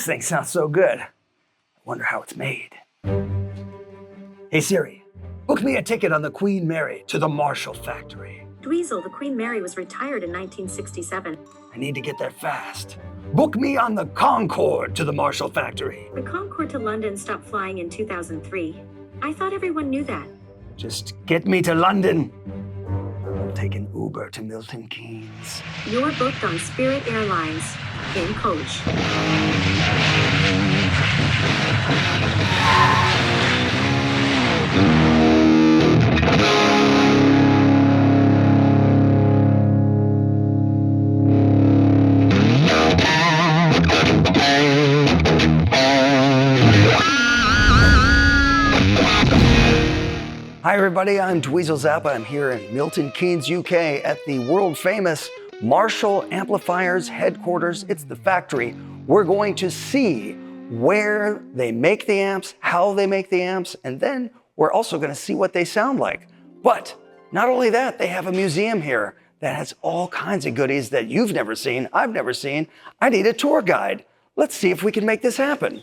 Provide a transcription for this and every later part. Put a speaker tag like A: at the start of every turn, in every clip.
A: This thing sounds so good. I wonder how it's made. Hey Siri, book me a ticket on the Queen Mary to the Marshall factory.
B: Dweezil, the Queen Mary, was retired in 1967.
A: I need to get there fast. Book me on the Concorde to the Marshall factory.
B: The Concorde to London stopped flying in 2003. I thought everyone knew that.
A: Just get me to London. I'll take an Uber to Milton Keynes.
B: You're booked on Spirit Airlines in coach.
A: Hi everybody, I'm Dweezil Zappa. I'm here in Milton Keynes, UK at the world famous Marshall Amplifiers headquarters. It's the factory. We're going to see where they make the amps, how they make the amps, and then we're also going to see what they sound like. But not only that, they have a museum here that has all kinds of goodies that you've never seen, I've never seen. I need a tour guide. Let's see if we can make this happen.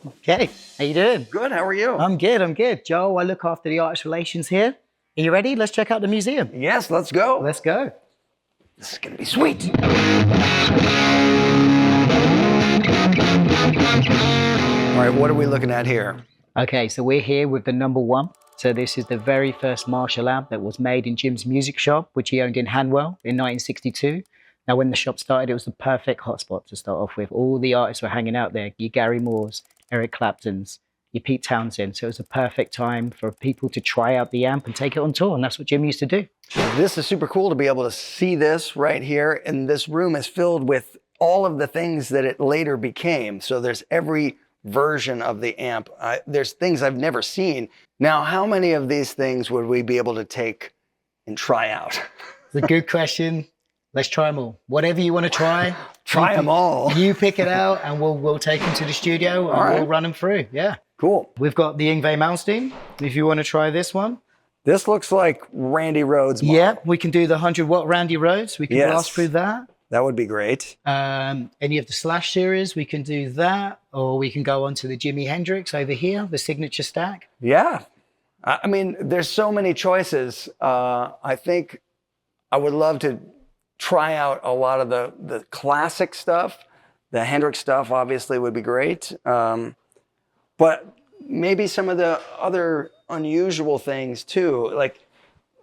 C: Okay, how you doing?
A: Good, how are you?
C: I'm good. Joe, I look after the artist relations here. Are you ready? Let's check out the museum.
A: Yes, let's go.
C: Let's go.
A: This is gonna be sweet. All right, what are we looking at here?
C: Okay, so we're here with the number one. So this is the very first Marshall amp that was made in Jim's music shop, which he owned in Hanwell in 1962. Now, when the shop started, it was the perfect hotspot to start off with. All the artists were hanging out there. Your Gary Moores, Eric Clapton's, your Pete Townsend. So it was a perfect time for people to try out the amp and take it on tour. And that's what Jim used to do.
A: This is super cool to be able to see this right here. And this room is filled with all of the things that it later became. So there's every version of the amp. There's things I've never seen. Now, how many of these things would we be able to take and try out?
C: It's a good question. Let's try them all. Whatever you want to try.
A: Try them all.
C: You pick it out and we'll take them to the studio and we'll run them through. Yeah.
A: Cool.
C: We've got the Yngwie Malmsteen, if you want to try this one.
A: This looks like Randy Rhoads' model.
C: Yeah, we can do the 100-watt Randy Rhoads. We can blast through that.
A: That would be great.
C: Any of the Slash series, we can do that. Or we can go on to the Jimi Hendrix over here, the signature stack.
A: Yeah. I mean, there's so many choices. I think I would love to try out a lot of the classic stuff. The Hendrix stuff obviously would be great. But maybe some of the other unusual things too. Like,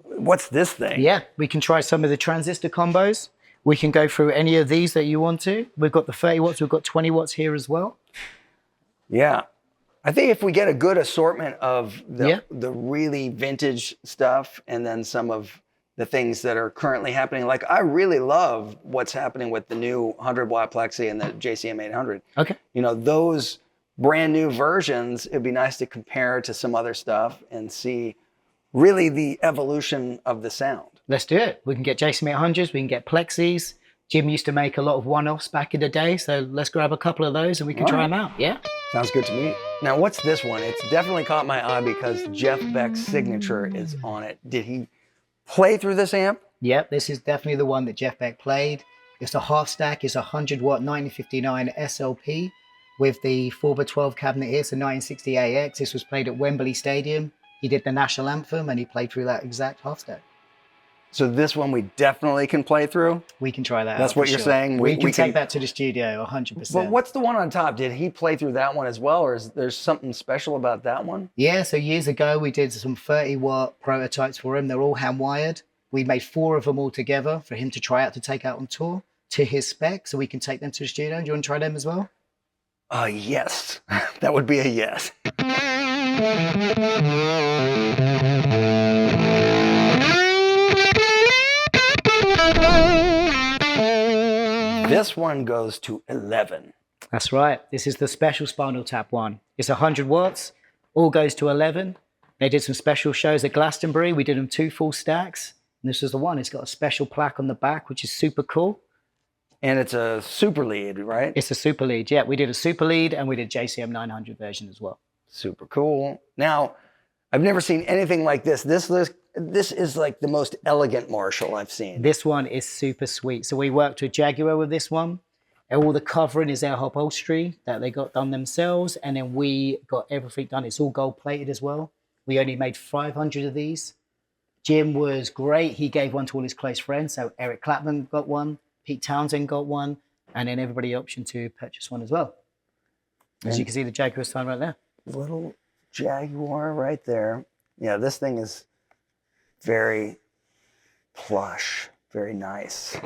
A: what's this thing?
C: Yeah, we can try some of the transistor combos. We can go through any of these that you want to. We've got the 30 watts, we've got 20 watts here as well.
A: Yeah. I think if we get a good assortment of the really vintage stuff and then some of the things that are currently happening. Like, I really love what's happening with the new 100-watt Plexi and the JCM 800.
C: Okay.
A: You know, those brand new versions, it'd be nice to compare to some other stuff and see really the evolution of the sound.
C: Let's do it. We can get JCM 800s, we can get Plexis. Jim used to make a lot of one-offs back in the day, so let's grab a couple of those and we can try them out, yeah?
A: Sounds good to me. Now, what's this one? It's definitely caught my eye because Jeff Beck's signature is on it. Did he play through this amp?
C: Yep, this is definitely the one that Jeff Beck played. It's a half stack, it's a 100-watt 1959 SLP with the 4x12 cabinet here, so 1960 AX. This was played at Wembley Stadium. He did the national anthem and he played through that exact half stack.
A: So this one we definitely can play through?
C: We can try that.
A: That's what you're saying?
C: We can take that to the studio, 100%.
A: But what's the one on top? Did he play through that one as well, or is there something special about that one?
C: Yeah, so years ago we did some 30-watt prototypes for him. They're all hand-wired. We made 4 of them all together for him to try out to take out on tour to his spec, so we can take them to the studio. Do you want to try them as well?
A: Yes. That would be a yes. This one goes to 11.
C: That's right. This is the special Spinal Tap one. It's 100 watts, all goes to 11. They did some special shows at Glastonbury. We did them 2 full stacks. And this is the one. It's got a special plaque on the back, which is super cool.
A: And it's a super lead, right?
C: It's a super lead, yeah. We did a super lead and we did JCM 900 version as well.
A: Super cool. Now, I've never seen anything like this. This is like the most elegant Marshall I've seen.
C: This one is super sweet. So we worked with Jaguar with this one. And all the covering is our upholstery that they got done themselves. And then we got everything done. It's all gold plated as well. We only made 500 of these. Jim was great. He gave one to all his close friends. So Eric Clapton got one, Pete Townsend got one, and then everybody option to purchase one as well. As you can see, the Jaguar sign right there.
A: Little Jaguar right there. Yeah, this thing is very plush, very nice.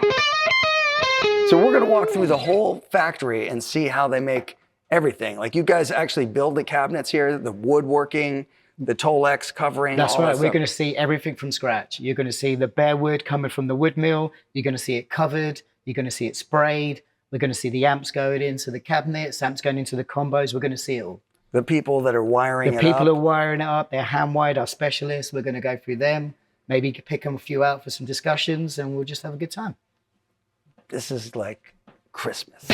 A: So we're going to walk through the whole factory and see how they make everything. Like you guys actually build the cabinets here, the woodworking, the Tolex covering.
C: That's
A: all
C: right.
A: that
C: We're
A: stuff.
C: going to see everything from scratch. You're going to see the bare wood coming from the Woodmill. You're going to see it covered. You're going to see it sprayed. We're going to see the amps going into the cabinets, amps going into the combos. We're going to see it all.
A: The people that are wiring
C: The
A: it
C: people
A: up.
C: are wiring it up. They're hand wired, our specialists. We're going to go through them. Maybe pick them a few out for some discussions, and we'll just have a good time.
A: This is like Christmas.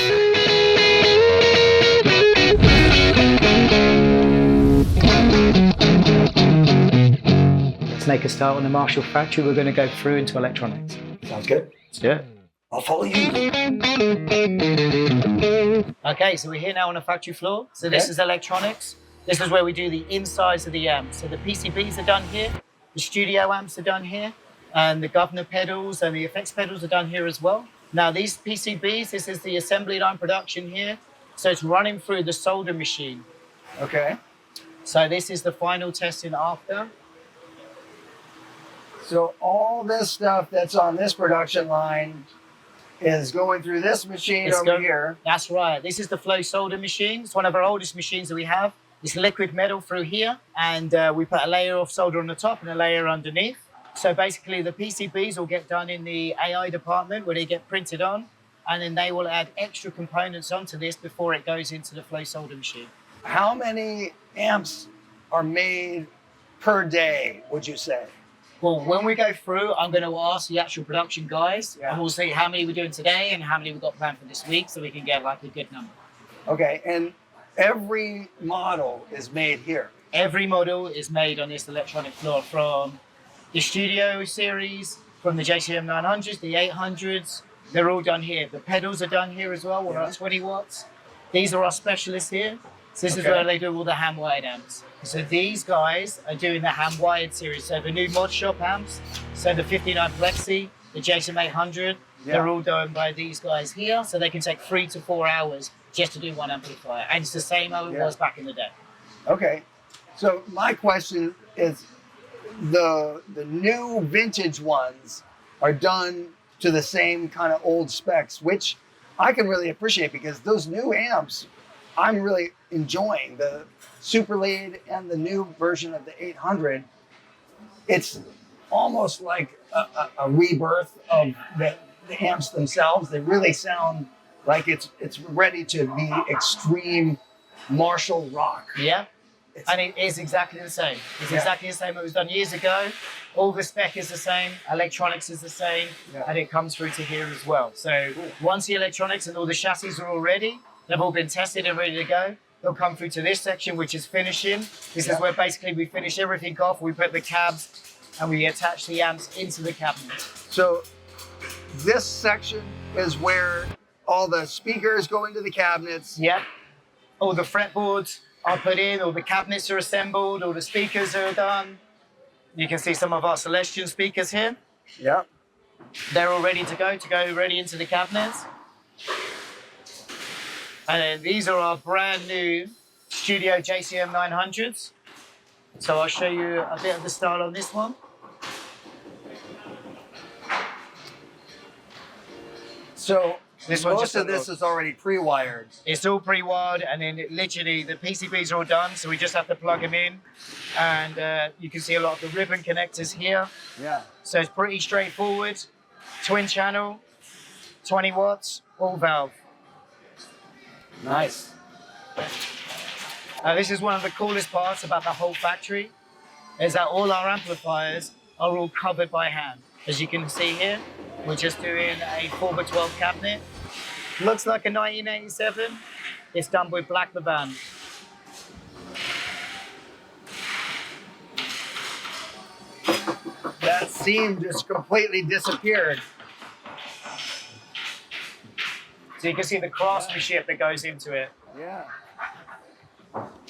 C: Let's make a start on the Marshall factory. We're going to go through into electronics.
A: Sounds good.
C: Let's do it.
A: I'll follow you.
C: Okay, so we're here now on the factory floor. So this is electronics. This is where we do the insides of the amps. So the PCBs are done here, the studio amps are done here, and the governor pedals and the effects pedals are done here as well. Now these PCBs, this is the assembly line production here. So it's running through the solder machine.
A: Okay.
C: So this is the final testing after.
A: So all this stuff that's on this production line is going through this machine here.
C: That's right. This is the flow solder machine. It's one of our oldest machines that we have. It's liquid metal through here, and we put a layer of solder on the top and a layer underneath. So basically the PCBs will get done in the AI department where they get printed on, and then they will add extra components onto this before it goes into the flow solder machine.
A: How many amps are made per day, would you say?
C: Well, when we go through, I'm going to ask the actual production guys,
A: Yeah.
C: and we'll see how many we're doing today and how many we've got planned for this week, so we can get like a good number.
A: Okay, and every model is made here.
C: Every model is made on this electronic floor, from the Studio series, from the JCM 900s, the 800s. They're all done here. The pedals are done here as well. We're at 20 watts. These are our specialists here. So this is where they do all the hand-wired amps. So these guys are doing the hand-wired series. So the new Mod Shop amps, so the 59 Plexi, the JCM 800, they're all done by these guys here. So they can take 3 to 4 hours just to do one amplifier. And it's the same how it was back in the day.
A: Okay, so my question is, the new vintage ones are done to the same kind of old specs, which I can really appreciate because those new amps, I'm really enjoying the Super Lead and the new version of the 800. It's almost like a rebirth of the amps themselves. They really sound like it's ready to be extreme Marshall rock.
C: Yeah. And it is exactly the same. It's exactly the same. It was done years ago. All the spec is the same. Electronics is the same. And it comes through to here as well. So once the electronics and all the chassis are all ready, they've all been tested and ready to go, they'll come through to this section, which is finishing. This is where basically we finish everything off. We put the cabs and we attach the amps into the cabinet.
A: So this section is where all the speakers go into the cabinets.
C: Yeah. All the fretboards are put in, all the cabinets are assembled, all the speakers are done. You can see some of our Celestion speakers here.
A: Yeah.
C: They're all ready to go ready into the cabinets. And then these are our brand new Studio JCM 900s. So I'll show you a bit of the style on this one.
A: So
C: This one's
A: most
C: just
A: of this is already pre-wired.
C: It's all pre-wired, and then literally the PCBs are all done, so we just have to plug them in. And you can see a lot of the ribbon connectors here.
A: Yeah.
C: So it's pretty straightforward. Twin channel, 20 watts, all valve.
A: Nice.
C: This is one of the coolest parts about the whole factory, is that all our amplifiers are all covered by hand. As you can see here, we're just doing a 4x12 cabinet. Looks like a 1987. It's done with Black the Band.
A: That seam just completely disappeared.
C: So you can see the craftsmanship that goes into it.
A: Yeah.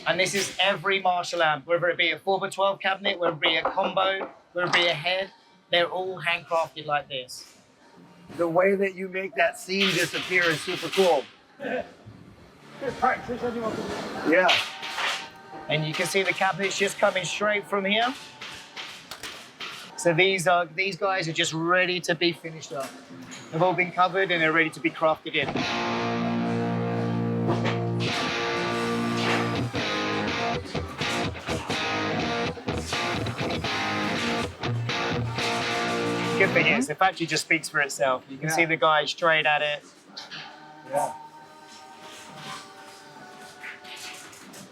C: And this is every Marshall amp, whether it be a 4x12 cabinet, whether it be a combo, whether it be a head, they're all handcrafted like this.
A: The way that you make that seam disappear is super cool. Yeah.
C: And you can see the cabinets just coming straight from here. So these guys are just ready to be finished up. They've all been covered and they're ready to be crafted in. Good thing is, the factory just speaks for itself. You can see the guy straight at it.
A: Yeah.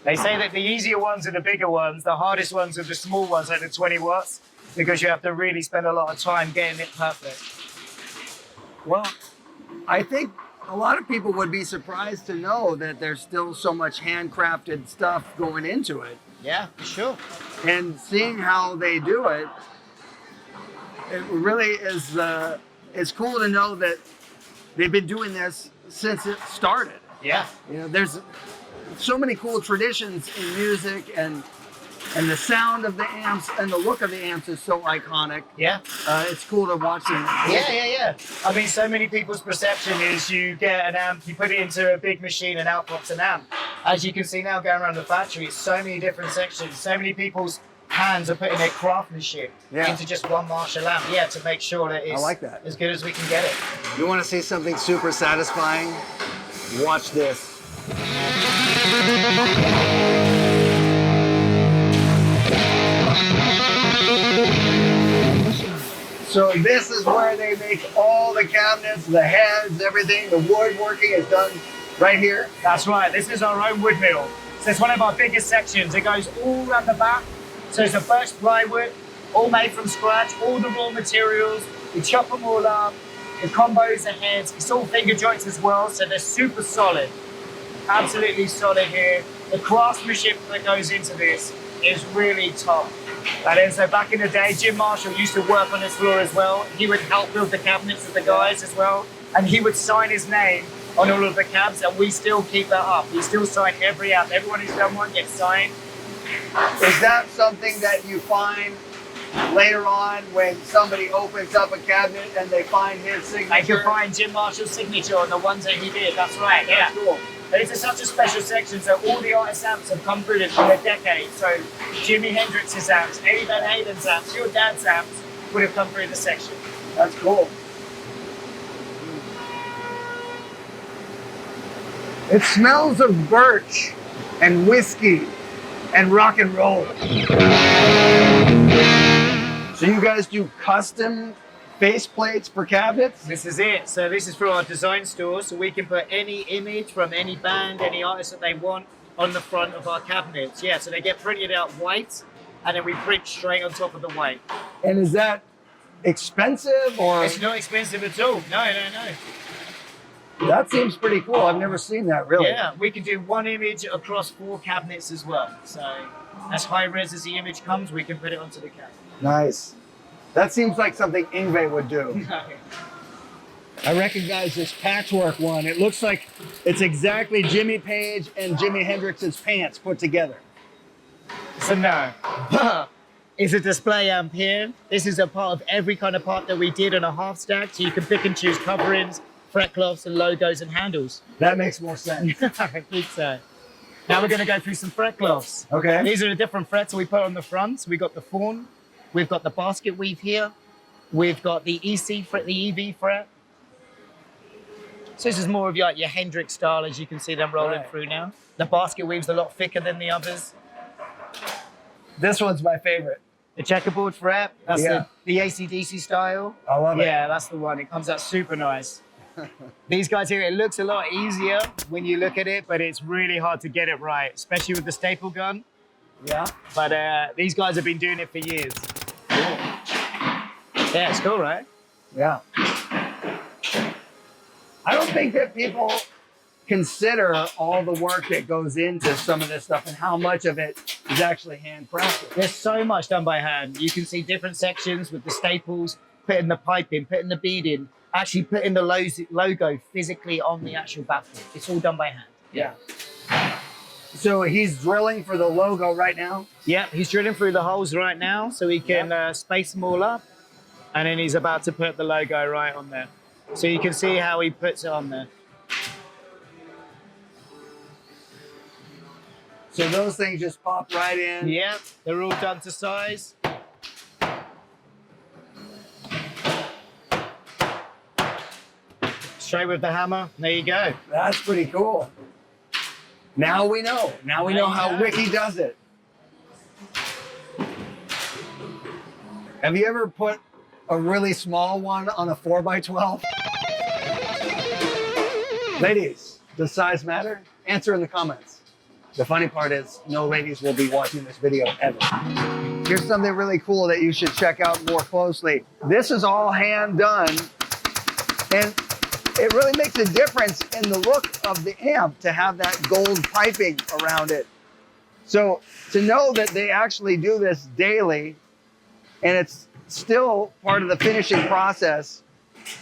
C: They say that the easier ones are the bigger ones, the hardest ones are the small ones, like the 20 watts, because you have to really spend a lot of time getting it perfect.
A: Well, I think a lot of people would be surprised to know that there's still so much handcrafted stuff going into it.
C: Yeah, for sure.
A: And seeing how they do it, it really is, it's cool to know that they've been doing this since it started.
C: Yeah.
A: You know, there's so many cool traditions in music, and the sound of the amps and the look of the amps is so iconic.
C: Yeah.
A: It's cool to watch them.
C: Yeah. I mean, so many people's perception is you get an amp, you put it into a big machine and out pops an amp. As you can see now going around the factory, it's so many different sections, so many people's hands are putting their craftsmanship into just one Marshall amp. Yeah, to make sure that it's
A: I like that.
C: as good as we can get it.
A: You want to see something super satisfying? Watch this. So this is where they make all the cabinets, the heads, everything. The woodworking is done right here.
C: That's right, this is our own Woodmill. So it's one of our biggest sections. It goes all around the back. So it's a birch plywood, all made from scratch, all the raw materials. We chop them all up. The combos, the heads, it's all finger joints as well, so they're super solid. Absolutely solid here. The craftsmanship that goes into this is really top. And then, so back in the day, Jim Marshall used to work on this floor as well. He would help build the cabinets with the guys as well. And he would sign his name on all of the cabs, and we still keep that up. We still sign every app. Everyone who's done one gets signed.
A: Is that something that you find later on when somebody opens up a cabinet and they find his signature?
C: They can find Jim Marshall's signature on the ones that he did. That's right, yeah.
A: That's cool.
C: But it's such a special section, so all the artist amps have come through this in a decade. So Jimi Hendrix's amps, Eddie Van Halen's amps, your dad's amps would have come through the section.
A: That's cool. It smells of birch and whiskey and rock and roll. So you guys do custom face plates for cabinets?
C: This is it. So this is for our design store, so we can put any image from any band, any artist that they want on the front of our cabinets. Yeah, so they get printed out white, and then we print straight on top of the white.
A: And is that expensive or?
C: It's not expensive at all. No.
A: That seems pretty cool. I've never seen that, really.
C: Yeah, we can do one image across 4 cabinets as well. So as high res as the image comes, we can put it onto the cabinet.
A: Nice. That seems like something Yngwie would do. I recognize this patchwork one. It looks like it's exactly Jimmy Page and Jimi Hendrix's pants put together.
C: So no, it's a display amp here. This is a part of every kind of part that we did on a half stack, so you can pick and choose coverings, fret cloths and logos and handles.
A: That makes more sense.
C: I think so. Now we're going to go through some fret cloths.
A: Okay.
C: These are the different frets we put on the front. So we've got the fawn, we've got the basket weave here, we've got the EC fret, the EV fret. So this is more of your Hendrix style, as you can see them rolling through now. The basket weave's a lot thicker than the others.
A: This one's my favorite.
C: The checkerboard fret, that's the AC/DC style.
A: I love it.
C: Yeah, that's the one. It comes out super nice. These guys here, it looks a lot easier when you look at it, but it's really hard to get it right, especially with the staple gun.
A: Yeah.
C: But these guys have been doing it for years. Cool. Yeah, it's cool, right?
A: Yeah. I don't think that people consider all the work that goes into some of this stuff and how much of it is actually handcrafted.
C: There's so much done by hand. You can see different sections with the staples, putting the pipe in, putting the bead in, actually putting the logo physically on the actual baffle. It's all done by hand.
A: Yeah. So he's drilling for the logo right now?
C: Yeah, he's drilling through the holes right now so he can space them all up. And then he's about to put the logo right on there. So you can see how he puts it on there.
A: So those things just pop right in?
C: Yeah, they're all done to size. Straight with the hammer, there you go.
A: That's pretty cool. Now we know. Now we know how Ricky does it. Have you ever put a really small one on a 4x12? Ladies, does size matter? Answer in the comments. The funny part is no ladies will be watching this video ever. Here's something really cool that you should check out more closely. This is all hand done, and it really makes a difference in the look of the amp to have that gold piping around it. So to know that they actually do this daily and it's still part of the finishing process,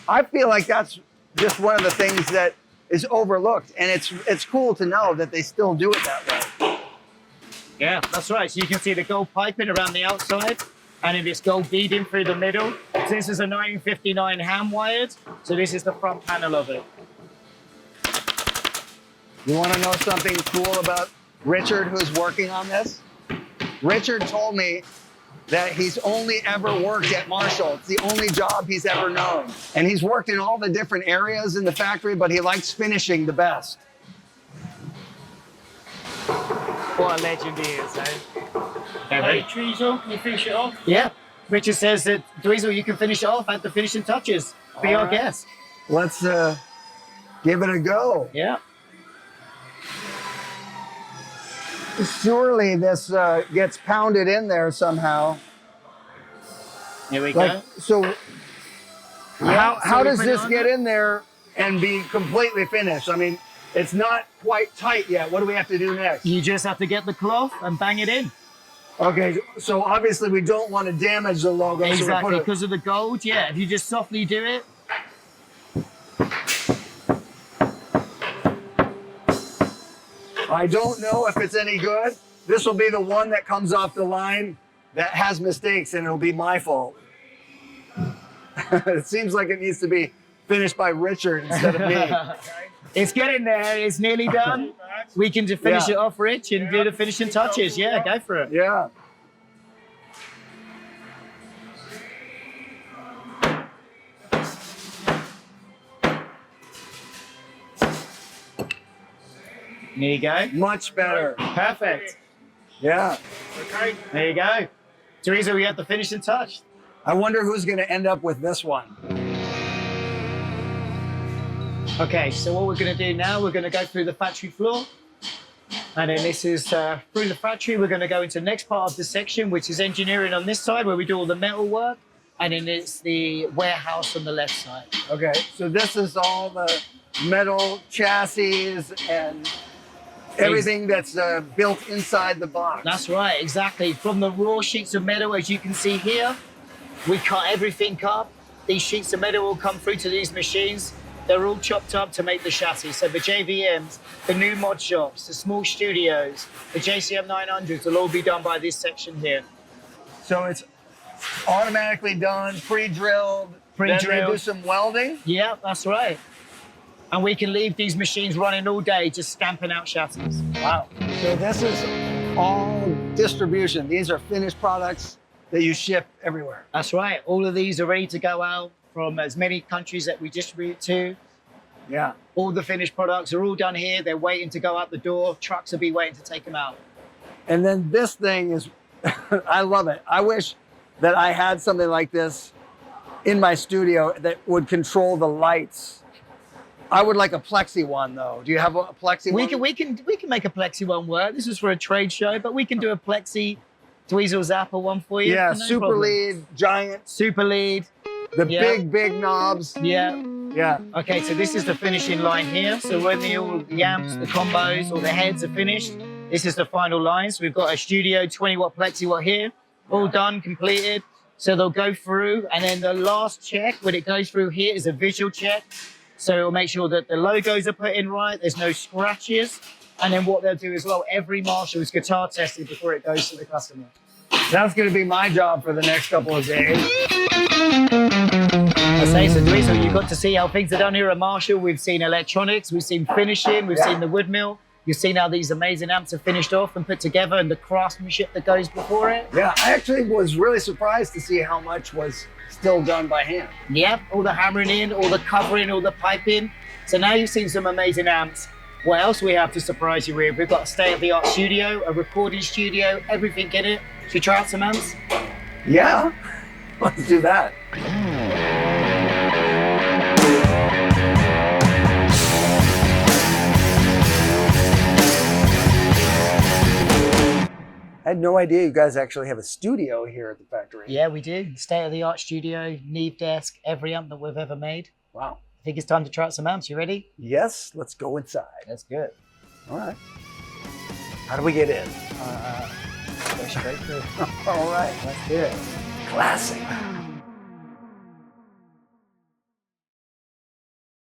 A: I feel like that's just one of the things that is overlooked, and it's cool to know that they still do it that way.
C: Yeah, that's right. So you can see the gold piping around the outside, and then this gold beading through the middle. So this is a 1959 hand wired. So this is the front panel of it.
A: You want to know something cool about Richard, who's working on this? Richard told me that he's only ever worked at Marshall. It's the only job he's ever known. And he's worked in all the different areas in the factory, but he likes finishing the best.
C: What a legend he is, eh?
D: Hey, Dweezil, can you finish it off?
C: Yeah. Richard says that, Dweezil, you can finish it off at the finishing touches. Be our guest.
A: Let's give it a go.
C: Yeah.
A: Surely this gets pounded in there somehow.
C: Here we go.
A: So
C: Yeah,
A: how
C: so we
A: does
C: put it
A: this
C: on
A: get
C: there?
A: in there and be completely finished? I mean, it's not quite tight yet. What do we have to do next?
C: You just have to get the cloth and bang it in.
A: Okay, so obviously we don't want to damage the logo.
C: Exactly,
A: So we put
C: because of the gold, yeah. If you just softly do it.
A: I don't know if it's any good. This will be the one that comes off the line that has mistakes, and it'll be my fault. It seems like it needs to be finished by Richard instead of me.
C: It's getting there. It's nearly done. We can just finish it off, Rich, and do the finishing touches. Yeah, go for it.
A: Yeah.
C: There you go.
A: Much better.
C: Perfect.
A: Yeah.
D: Okay.
C: There you go. Teresa, we have the finishing touch.
A: I wonder who's going to end up with this one.
C: Okay, so what we're going to do now, we're going to go through the factory floor. And then this is through the factory. We're going to go into the next part of the section, which is engineering on this side, where we do all the metal work. And then it's the warehouse on the left side.
A: Okay, so this is all the metal chassis and everything that's built inside the box.
C: That's right, exactly. From the raw sheets of metal, as you can see here, we cut everything up. These sheets of metal will come through to these machines. They're all chopped up to make the chassis. So the JVMs, the new mod shops, the small studios, the JCM 900s will all be done by this section here.
A: So it's automatically done, pre-drilled. Then they do some welding.
C: Yeah, that's right. And we can leave these machines running all day, just stamping out chassis.
A: Wow. So this is all distribution. These are finished products that you ship everywhere.
C: That's right. All of these are ready to go out from as many countries that we distribute to.
A: Yeah.
C: All the finished products are all done here. They're waiting to go out the door. Trucks will be waiting to take them out.
A: And then this thing is, I love it. I wish that I had something like this in my studio that would control the lights. I would like a plexi one though. Do you have a plexi one?
C: We can make a plexi one work. This is for a trade show, but we can do a plexi Dweezil Zappa one for you.
A: Yeah,
C: no
A: super
C: problem.
A: lead, giant,
C: Super lead.
A: the
C: Yeah.
A: big knobs.
C: Yeah.
A: Yeah.
C: Okay, so this is the finishing line here. So when all the amps, the combos, all the heads are finished, this is the final line. So we've got a studio 20 watt plexi watt here, all done, completed. So they'll go through, and then the last check when it goes through here is a visual check. So it'll make sure that the logos are put in right, there's no scratches. And then what they'll do as well, every Marshall is guitar tested before it goes to the customer.
A: That's going to be my job for the next couple of days.
C: I say, so Dweezil, you've got to see how things are done here at Marshall. We've seen electronics, we've seen finishing, we've seen the Woodmill. You've seen how these amazing amps are finished off and put together and the craftsmanship that goes before it.
A: Yeah, I actually was really surprised to see how much was still done by hand.
C: Yep, all the hammering in, all the covering, all the piping. So now you've seen some amazing amps. What else we have to surprise you with? We've got a state-of-the-art studio, a recording studio, everything in it. Should we try out some amps?
A: Yeah, let's do that. I had no idea you guys actually have a studio here at the factory.
C: Yeah, we do. State-of-the-art studio, Neve desk, every amp that we've ever made.
A: Wow.
C: I think it's time to try out some amps. You ready?
A: Yes, let's go inside.
C: That's good.
A: All right. How do we get in?
C: Go straight through.
A: All right.
C: Let's do it.
A: Classic.